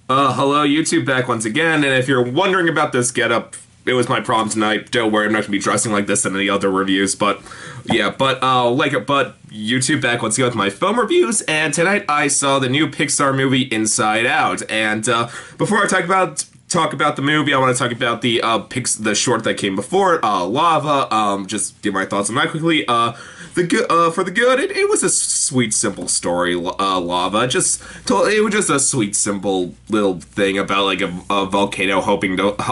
Hello, YouTube back once again, and if you're wondering about this getup, it was my prom tonight. Don't worry, I'm not gonna be dressing like this in any other reviews, but yeah, but YouTube back once again with my film reviews, and tonight I saw the new Pixar movie Inside Out, and before I talk about the movie, I want to talk about the short that came before it, Lava. Just give my thoughts on that quickly. For the good, it was a sweet, simple story. Lava, it was just a sweet, simple little thing about like a volcano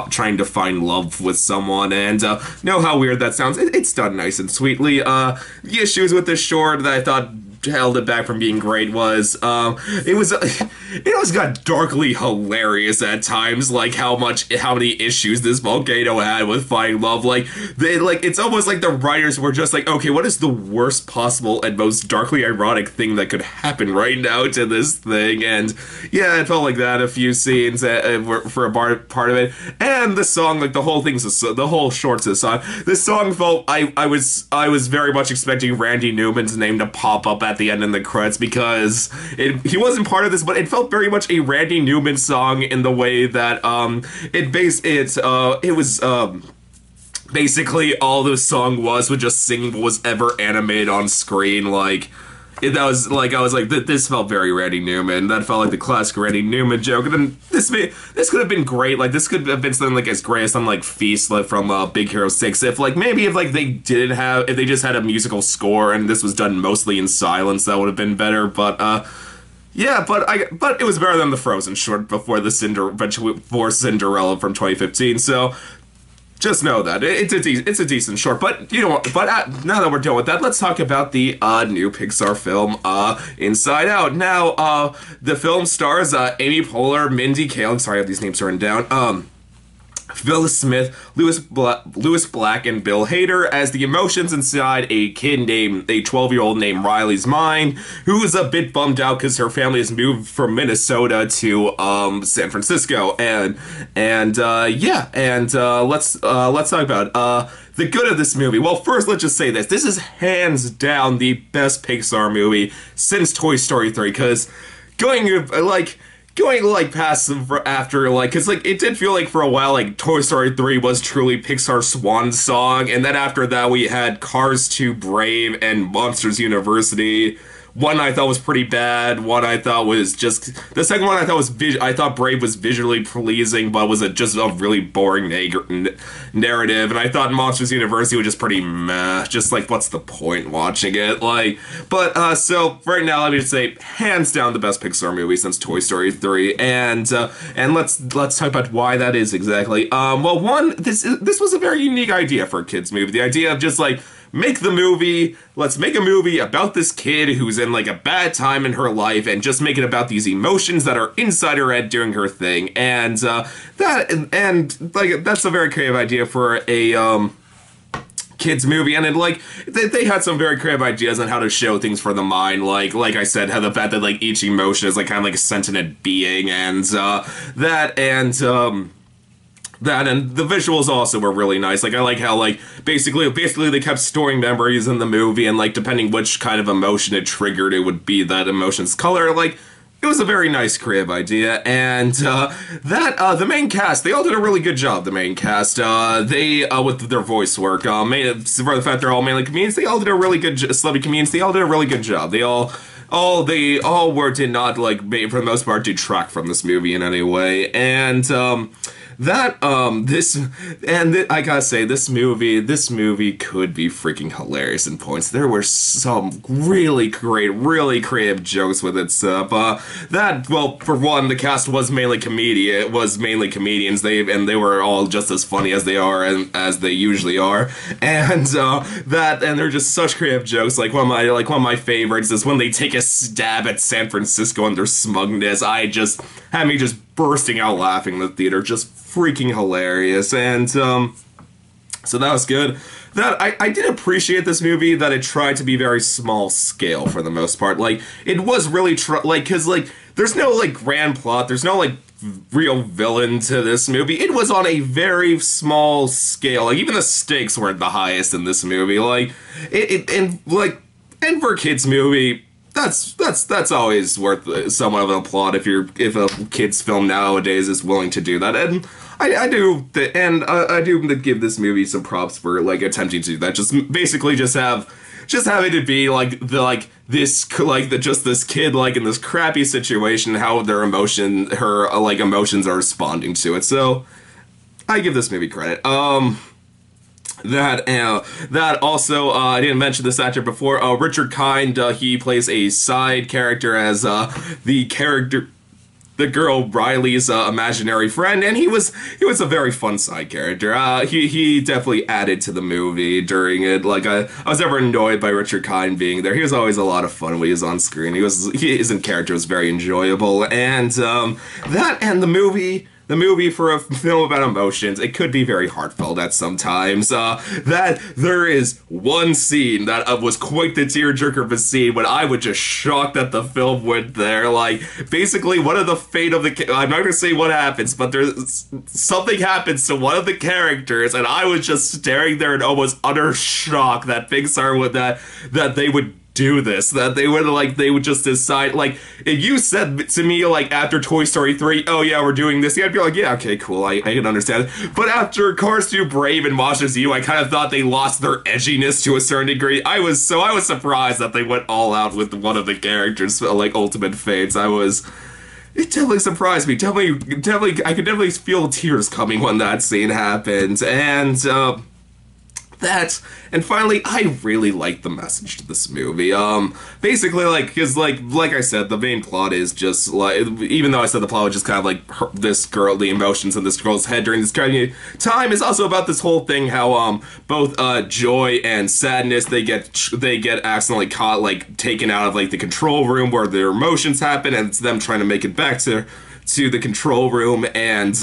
trying to find love with someone, and know how weird that sounds. It's done nice and sweetly. The issues with this short that I thought held it back from being great was it got darkly hilarious at times, like how many issues this volcano had with finding love. It's almost like the writers were just like, okay, what is the worst possible and most darkly ironic thing that could happen right now to this thing? And yeah, it felt like that a few scenes for a part of it. And the song, like the whole short's a song. This song felt I was very much expecting Randy Newman's name to pop up at the end in the credits, because he wasn't part of this, but it felt very much a Randy Newman song in the way that it was basically all the song was just singing what was ever animated on screen. I was like, this felt very Randy Newman. That felt like the classic Randy Newman joke. And then this could have been great. Like, this could have been something like as great as something like Feast, like from Big Hero 6. If they just had a musical score and this was done mostly in silence, that would have been better. But yeah, but it was better than the Frozen short before Cinderella from 2015. So just know that it's a decent short, but you know what? But now that we're done with that, let's talk about the new Pixar film, Inside Out. Now, the film stars Amy Poehler, Mindy Kaling. Sorry, I have these names written down. Phyllis Smith, Louis Black, and Bill Hader as the emotions inside a 12-year-old named Riley's mind, who is a bit bummed out because her family has moved from Minnesota to San Francisco, let's talk about the good of this movie. Well, first, let's just say this: this is hands down the best Pixar movie since Toy Story 3, because going past after, because it did feel like for a while like Toy Story 3 was truly Pixar's swan song, and then after that we had Cars 2, Brave, and Monsters University. One I thought was pretty bad. One I thought was just the second one. I thought Brave was visually pleasing, but was just a really boring narrative. And I thought Monsters University was just pretty meh. Just like, what's the point watching it? So right now, let me just say, hands down, the best Pixar movie since Toy Story 3. And let's talk about why that is exactly. Well, one, this was a very unique idea for a kids movie. The idea of just let's make a movie about this kid who's in a bad time in her life, and just make it about these emotions that are inside her head doing her thing. And that's a very creative idea for a kids movie. And they had some very creative ideas on how to show things for the mind, like I said, how the fact that each emotion is kind of like a sentient being, and that and the visuals also were really nice. I like how basically they kept storing memories in the movie, and depending which kind of emotion it triggered, it would be that emotion's color. It was a very nice creative idea. And the main cast, they all did a really good job. The main cast, they with their voice work, for the fact they're all mainly comedians, they all did a really good celebrity comedians. They all did a really good job. They all did not for the most part detract from this movie in any way. And I gotta say, this movie could be freaking hilarious in points. There were some really great, really creative jokes with it. For one, the cast was mainly comedians. They were all just as funny as as they usually are. And they're just such creative jokes. One of my favorites is when they take a stab at San Francisco and their smugness. Had me just bursting out laughing in the theater, just freaking hilarious. And so that was good. That I did appreciate this movie, that it tried to be very small scale for the most part. It was really because there's no grand plot, there's no real villain to this movie. It was on a very small scale. Even the stakes weren't the highest in this movie. And for a kids movie, that's always worth somewhat of an applaud if a kid's film nowadays is willing to do that. And I do give this movie some props for like attempting to do that. Just basically just having to be like just this kid like in this crappy situation, how her emotions are responding to it. So I give this movie credit. That also, I didn't mention this actor before. Richard Kind, he plays a side character as the girl Riley's imaginary friend, and he was a very fun side character. He definitely added to the movie during it. Like I was never annoyed by Richard Kind being there. He was always a lot of fun when he was on screen. His character was very enjoyable, and that and the movie. The movie, for a film about emotions, it could be very heartfelt at some times. That there is one scene that was quite the tearjerker of a scene when I was just shocked that the film went there. Like, basically, one of the fate of the... I'm not going to say what happens, but there's something happens to one of the characters, and I was just staring there in almost utter shock that Pixar would... that they would do this, that they would just decide, like, if you said to me, like, after Toy Story 3, oh yeah, we're doing this, I'd be like, yeah, okay, cool, I can understand it. But after Cars 2 Brave and Watches You, I kind of thought they lost their edginess to a certain degree. I was surprised that they went all out with one of the characters, like, ultimate fates. It definitely surprised me. Definitely, I could definitely feel tears coming when that scene happened, and, and finally, I really like the message to this movie. Basically, because like I said, the main plot is just like, even though I said the plot was just kind of like this girl, the emotions in this girl's head during this kind of time, is also about this whole thing how both joy and sadness they get accidentally caught, like taken out of like the control room where their emotions happen, and it's them trying to make it back to the control room, and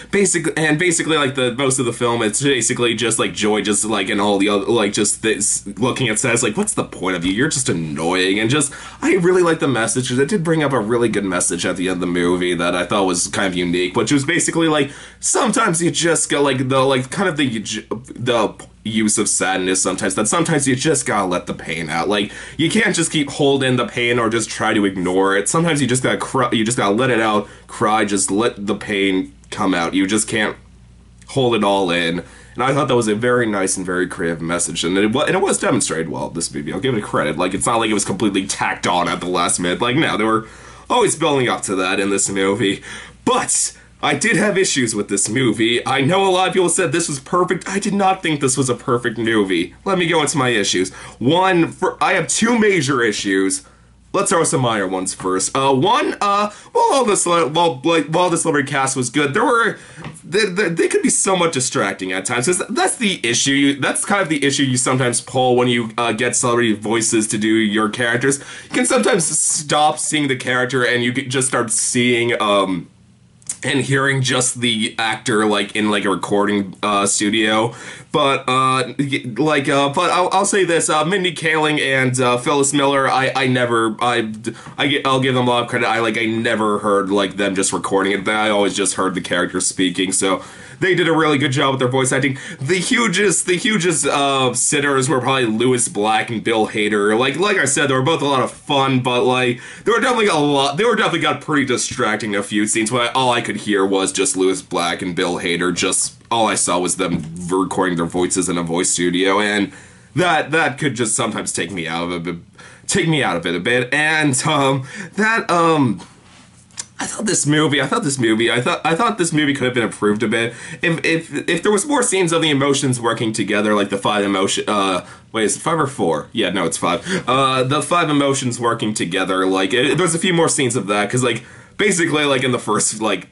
basically like the most of the film, it's basically just like joy, just like, and all the other, like, just this looking at says like, what's the point of you, you're just annoying. And just, I really like the message. It did bring up a really good message at the end of the movie that I thought was kind of unique, which was basically like, sometimes you just go like the use of sadness sometimes you just gotta let the pain out. Like, you can't just keep holding the pain or just try to ignore it. Sometimes you just gotta cry, you just gotta let it out, cry, just let the pain come out. You just can't hold it all in. And I thought that was a very nice and very creative message, and it was demonstrated well in this movie. I'll give it credit. Like, it's not like it was completely tacked on at the last minute. Like, no, they were always building up to that in this movie. But I did have issues with this movie. I know a lot of people said this was perfect. I did not think this was a perfect movie. Let me go into my issues. I have two major issues. Let's start with some minor ones first. While this celebrity cast was good, they could be somewhat distracting at times. That's the issue. That's kind of the issue you sometimes pull when you get celebrity voices to do your characters. You can sometimes stop seeing the character and you can just start seeing and hearing just the actor like in like a recording studio. But I'll say this: Mindy Kaling and Phyllis Miller. I'll give them a lot of credit. I never heard like them just recording it. I always just heard the characters speaking. So they did a really good job with their voice acting. The hugest sinners were probably Louis Black and Bill Hader. Like I said, they were both a lot of fun, but like they were definitely got pretty distracting in a few scenes. Where all I could hear was just Louis Black and Bill Hader. Just all I saw was them recording their voices in a voice studio, and that could just sometimes take me out of it a bit. And I thought this movie could have been improved a bit if there was more scenes of the emotions working together, like the five wait, is it 5 or 4? Yeah, no, it's 5. The 5 emotions working together. Like, there's a few more scenes of that, because like basically like in the first like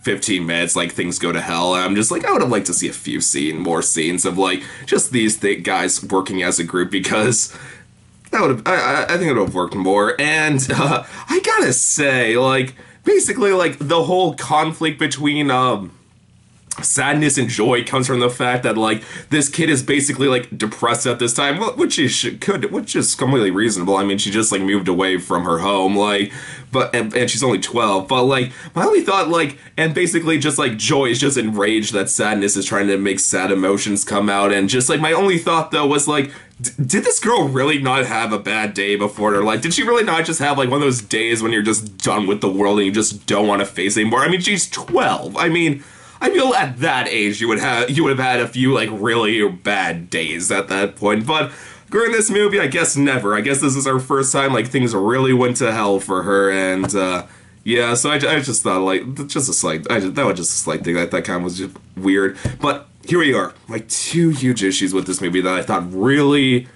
15 minutes, like things go to hell, and I'm just like, I would have liked to see a few more scenes of like just these guys working as a group, because that would have, I think it would have worked more. And I gotta say, like, basically, like, the whole conflict between sadness and joy comes from the fact that like this kid is basically like depressed at this time, which is completely reasonable. I mean, she just like moved away from her home, like, and she's only 12. But like my only thought, like, and basically just like joy is just enraged that sadness is trying to make sad emotions come out, and just like my only thought though was like, did this girl really not have a bad day before in her life? Did she really not just have like one of those days when you're just done with the world and you just don't want to face it anymore? I mean, she's 12. I mean, I feel at that age you would have had a few like really bad days at that point. But during this movie, I guess never. I guess this is her first time like things really went to hell for her, and yeah. So I just thought like just a slight. That was just a slight thing. That kind of was just weird. But here we are, like two huge issues with this movie that I thought really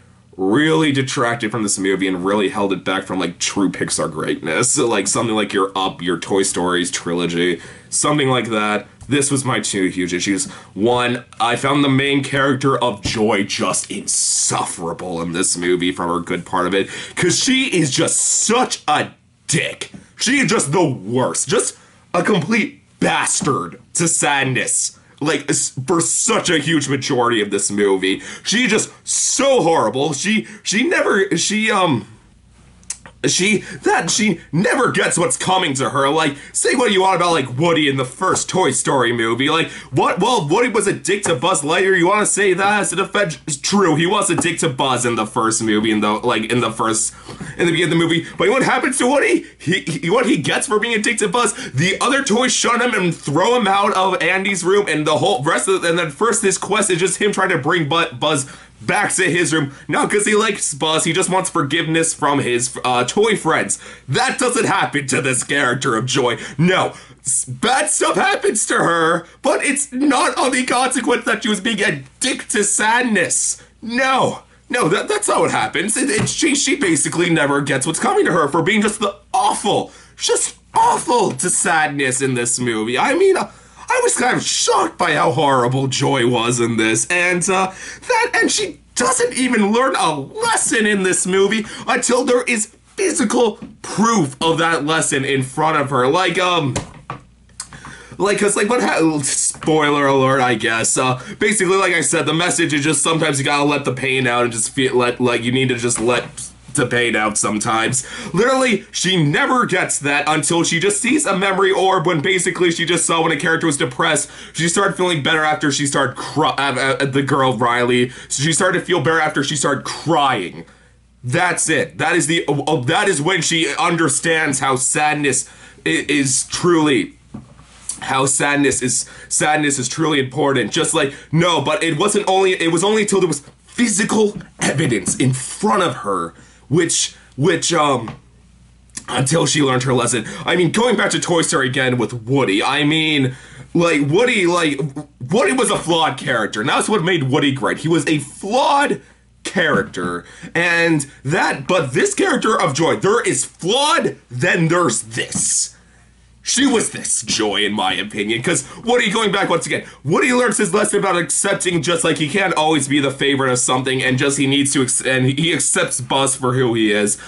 detracted from this movie and really held it back from like true Pixar greatness. So, like something like your Toy Stories trilogy, something like that. This was my two huge issues. One, I found the main character of Joy just insufferable in this movie from her good part of it, because she is just such a dick. She is just the worst. Just a complete bastard to Sadness. Like, for such a huge majority of this movie. She's just so horrible. She never gets what's coming to her. Like, say what you want about, like, Woody in the first Toy Story movie. Like, what? Well, Woody was a dick to Buzz Lightyear. You want to say that as a defense? It's true. He was a dick to Buzz in the first movie, in the beginning of the movie. But what happens to Woody? What he gets for being a dick to Buzz? The other toys shun him and throw him out of Andy's room, and the whole rest of and then first this quest is just him trying to bring Buzz back to his room. Not because he likes Buzz, he just wants forgiveness from his toy friends. That doesn't happen to this character of Joy. No, bad stuff happens to her, but it's not on the consequence that she was being a dick to Sadness. No, that's not what happens. She basically never gets what's coming to her for being just awful to Sadness in this movie. I mean, I was kind of shocked by how horrible Joy was in this, and she doesn't even learn a lesson in this movie until there is physical proof of that lesson in front of her. Spoiler alert, I guess. Basically, like I said, the message is just sometimes you gotta let the pain out and just feel like you need to just let the pain out sometimes. Literally, she never gets that until she just sees a memory orb when basically she just saw when a character was depressed. She started feeling better after she started the girl Riley. So she started to feel better after she started crying. That's it. That is when she understands how sadness is truly important. Just like, no, but it was only until there was physical evidence in front of her which until she learned her lesson. I mean, going back to Toy Story again with Woody, I mean, Woody was a flawed character, and that's what made Woody great. He was a flawed character, but this character of Joy, there is flawed, then there's this. She was this Joy, in my opinion, because Woody, going back once again, Woody learns his lesson about accepting just like he can't always be the favorite of something, and just he accepts Buzz for who he is.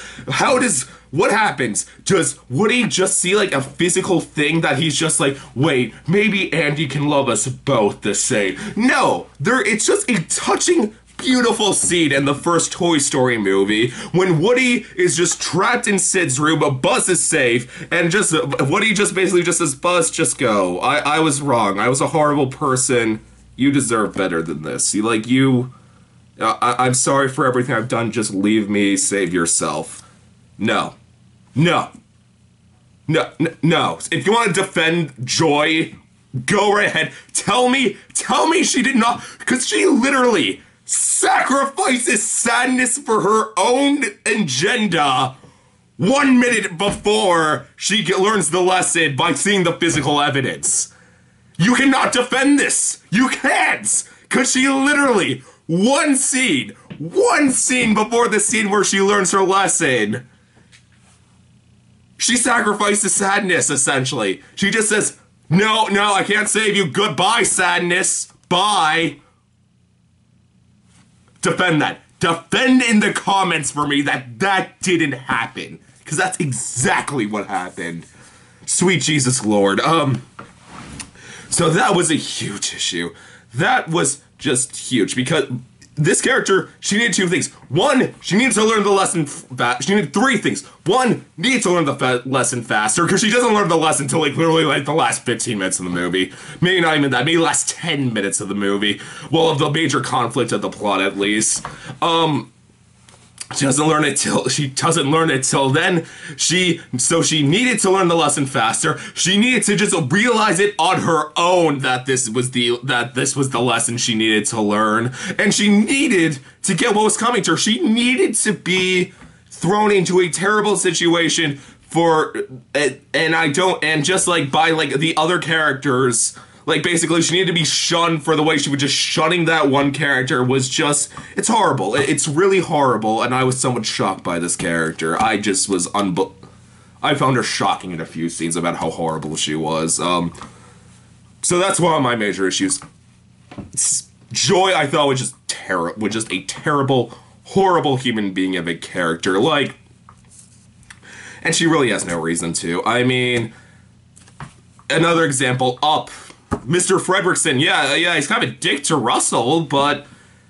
What happens? Does Woody just see like a physical thing that he's just like, wait, maybe Andy can love us both the same? No, it's just a touching, beautiful scene in the first Toy Story movie when Woody is just trapped in Sid's room, but Buzz is safe, and Woody just basically just says, Buzz, just go. I was wrong. I was a horrible person. You deserve better than this. I'm sorry for everything I've done. Just leave me. Save yourself. No. If you want to defend Joy, go right ahead. Tell me she did not, because she literally sacrifices Sadness for her own agenda 1 minute before she learns the lesson by seeing the physical evidence. You cannot defend this. You can't. Because she literally, one scene before the scene where she learns her lesson, she sacrifices Sadness, essentially. She just says, no, I can't save you. Goodbye, Sadness. Bye. Defend that. Defend in the comments for me that didn't happen. Because that's exactly what happened. Sweet Jesus Lord. So that was a huge issue. That was just huge because this character, she needed two things. One, she needed to learn the lesson she needed three things. One, needed to learn the lesson faster, because she doesn't learn the lesson until like literally like the last 15 minutes of the movie. Maybe not even that, maybe the last 10 minutes of the movie. Well, of the major conflict of the plot, at least. She doesn't learn it till then. So she needed to learn the lesson faster. She needed to just realize it on her own that this was the lesson she needed to learn. And she needed to get what was coming to her. She needed to be thrown into a terrible situation and just like by like the other characters. Like, basically, she needed to be shunned for the way she was just shunning that one character was just... It's horrible. It's really horrible, and I was somewhat shocked by this character. I just was I found her shocking in a few scenes about how horrible she was. So that's one of my major issues. Joy, I thought, was just a terrible, horrible human being of a character. Like... And she really has no reason to. I mean... Another example, Up... Mr. Fredricksen, yeah, he's kind of a dick to Russell, but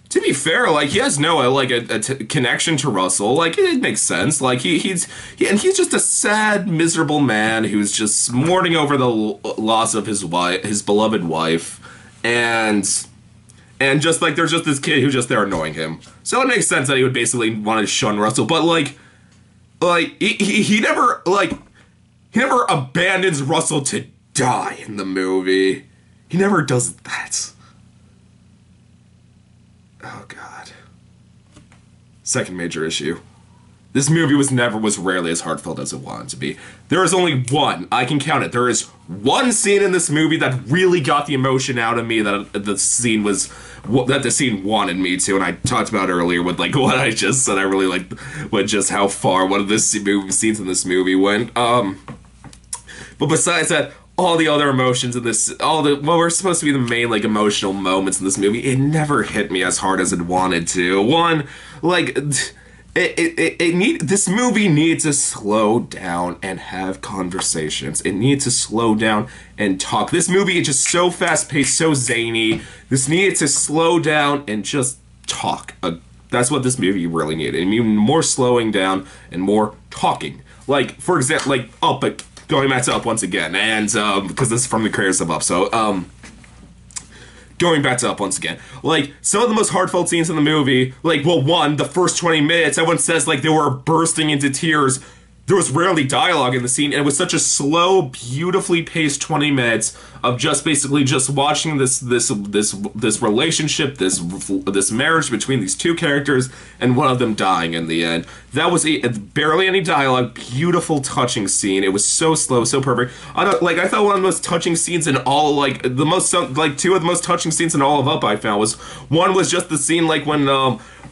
to be fair, like, he has no, connection to Russell. Like, it makes sense. Like, he's just a sad, miserable man who's just mourning over the loss of his beloved wife, and just, like, there's just this kid who's just there annoying him. So it makes sense that he would basically want to shun Russell, but, he never abandons Russell to die in the movie. He never does that. Oh, God. Second major issue. This movie was rarely as heartfelt as it wanted to be. There is only one, I can count it, there is one scene in this movie that really got the emotion out of me that the scene wanted me to, and I talked about earlier with, like, what I just said. I really liked with just how far one of the scenes in this movie went. But besides that, all the other emotions in this, what were supposed to be the main, like, emotional moments in this movie, it never hit me as hard as it wanted to. One, like, this movie needs to slow down and have conversations. It needs to slow down and talk. This movie is just so fast-paced, so zany. This needed to slow down and just talk. That's what this movie really needed. It needed more slowing down and more talking. Like, for example, like, but going back to Up once again, and, because this is from the creators of Up, so, going back to Up once again, like, some of the most heartfelt scenes in the movie, like, well, one, the first 20 minutes, everyone says, like, they were bursting into tears. There was rarely dialogue in the scene, and it was such a slow, beautifully paced 20 minutes of just basically just watching this relationship, this marriage between these two characters, and one of them dying in the end. That was barely any dialogue, beautiful, touching scene. It was so slow, so perfect. I thought one of the most touching scenes in all, like, two of the most touching scenes in all of Up I found was, one was just the scene, like, when,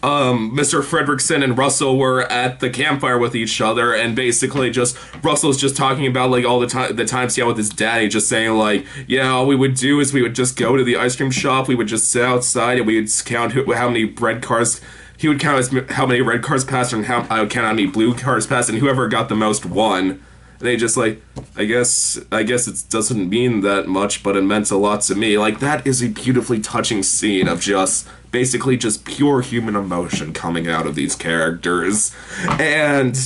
Mr. Fredricksen and Russell were at the campfire with each other, and basically just Russell's just talking about, like, all the times he had with his daddy, just saying, like, yeah, all we would do is we would just go to the ice cream shop, we would just sit outside, and we would count how many red cars. He would count how many red cars passed, and I would count how many blue cars passed, and whoever got the most won. And they just, like, I guess it doesn't mean that much, but it meant a lot to me. Like, that is a beautifully touching scene of just, basically just pure human emotion coming out of these characters. And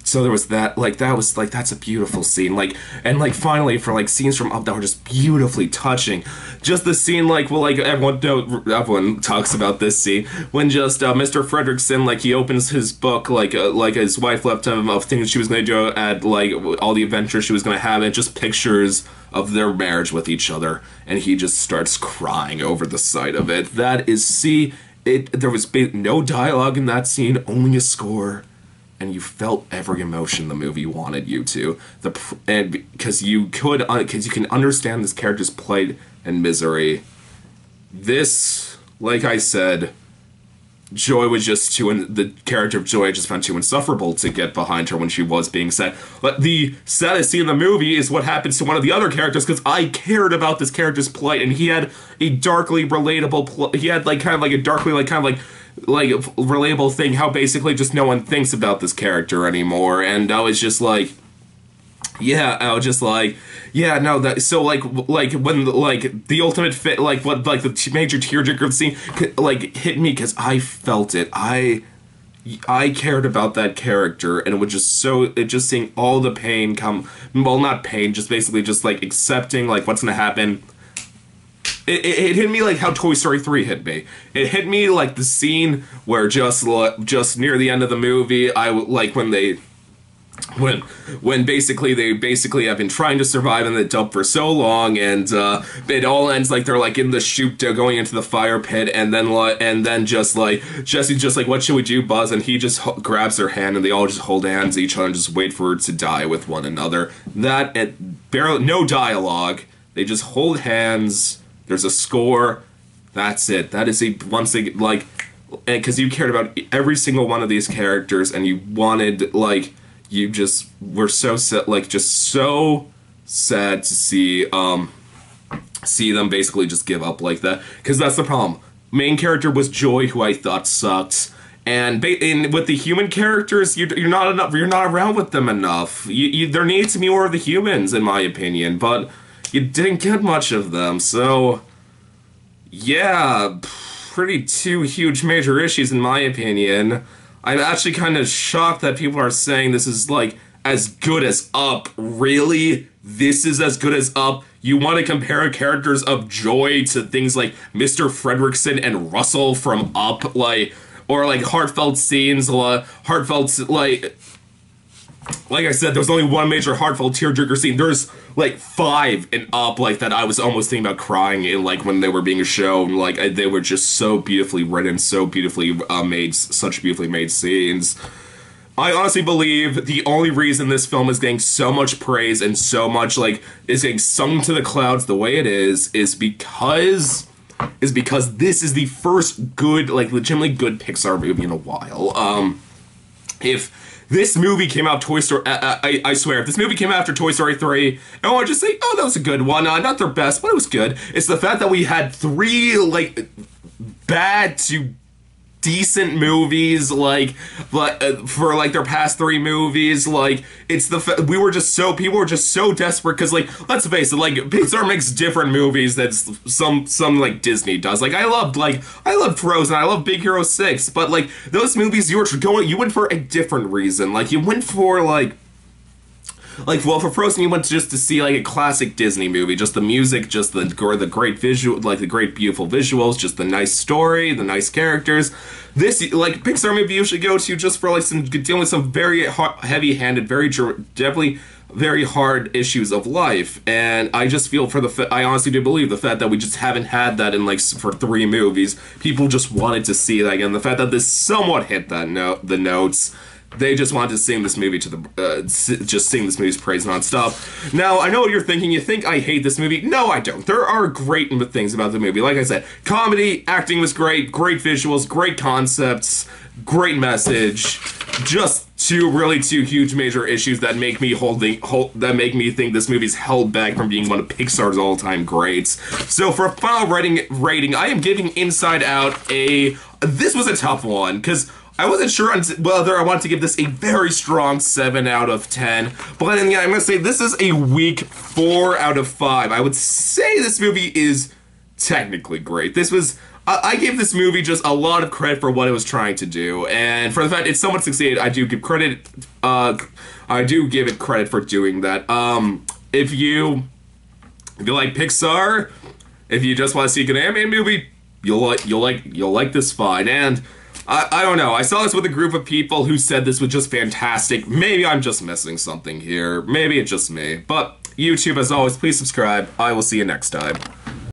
so there was that, like, that's a beautiful scene. Like, and, like, finally, for, like, scenes from Up that were just beautifully touching. Just the scene, like, well, like, everyone talks about this scene, when just, Mr. Fredricksen, like, he opens his book, like his wife left him of things she was gonna do at, like, all the adventures she was gonna have, and just pictures of their marriage with each other, and he just starts crying over the sight of it. That is, there was no dialogue in that scene, only a score, and you felt every emotion the movie wanted you to. Because you can understand this character's plight and misery. This, like I said, Joy was just the character of Joy I just found too insufferable to get behind her when she was being sad. But the saddest scene in the movie is what happens to one of the other characters, because I cared about this character's plight, and he had a darkly relatable he had, like, kind of like a darkly, like, kind of like relatable thing, how basically just no one thinks about this character anymore, and I was just like, Yeah, I was just like, yeah, no, that so like when like the ultimate fit like what like the major tearjerker scene like hit me because I felt it. I cared about that character, and it was just so it just seeing all the pain come. Well, not pain, just basically just like accepting like what's gonna happen. It hit me like how Toy Story 3 hit me. It hit me like the scene where just near the end of the movie, like when basically they basically have been trying to survive in the dump for so long, and it all ends like they're like in the chute going into the fire pit, and then just like Jesse's just like, what should we do, Buzz? And he just grabs her hand, and they all just hold hands each other and just wait for her to die with one another. That and barely no dialogue. They just hold hands. There's a score. That's it. That is a once they like, because you cared about every single one of these characters, and you wanted like. You just were so sad, like just so sad to see them basically just give up like that. Because that's the problem. Main character was Joy, who I thought sucked, and with the human characters, you're not enough. You're not around with them enough. There needs to be more of the humans, in my opinion, but you didn't get much of them. So yeah, pretty two huge major issues in my opinion. I'm actually kind of shocked that people are saying this is, like, as good as Up. Really? This is as good as Up? You want to compare characters of Joy to things like Mr. Fredricksen and Russell from Up? Like, or, like, heartfelt scenes, like I said, there's only one major heartfelt tearjerker scene. There's like 5 in Up, like that I was almost thinking about crying in, like when they were being shown. Like they were just so beautifully written, so beautifully made, such beautifully made scenes. I honestly believe the only reason this film is getting so much praise and so much like is getting sung to the clouds the way it is because this is the first good, like legitimately good Pixar movie in a while. If this movie came out Toy Story, I swear, if this movie came out after Toy Story 3, I want to just say, oh, that was a good one. Not their best, but it was good. It's the fact that we had 3, like, bad to decent movies, like, for, like, their past 3 movies, like, it's the people were just so desperate, because, like, let's face it, like, Pixar makes different movies that some, like, Disney does. Like, I loved Frozen, I love Big Hero 6, but, like, those movies, you went for a different reason. Like, you went for, well, for Frozen, you went just to see, like, a classic Disney movie. Just the music, just the great visual, like, the great, beautiful visuals, just the nice story, the nice characters. This, like, Pixar movie you should go to just for, like, dealing with some very heavy-handed, definitely very hard issues of life. And I just feel I honestly do believe the fact that we just haven't had that in, like, for 3 movies. People just wanted to see that again. The fact that this somewhat hit the notes. They just wanted to sing this movie just sing this movie's praise nonstop. Now, I know what you're thinking. You think I hate this movie? No, I don't. There are great things about the movie. Like I said, comedy, acting was great visuals, great concepts, great message. Just two huge major issues that make me think this movie's held back from being one of Pixar's all-time greats. So for a final rating, I am giving Inside Out this was a tough one, because I wasn't sure whether I wanted to give this a very strong 7 out of 10, but then yeah, I'm going to say this is a weak 4 out of 5. I would say this movie is technically great. I give this movie just a lot of credit for what it was trying to do, and for the fact it somewhat succeeded, I do give it credit for doing that. If you like Pixar, if you just want to see a good animated movie, you'll like this fine. And I don't know. I saw this with a group of people who said this was just fantastic. Maybe I'm just missing something here. Maybe it's just me. But YouTube, as always, please subscribe. I will see you next time.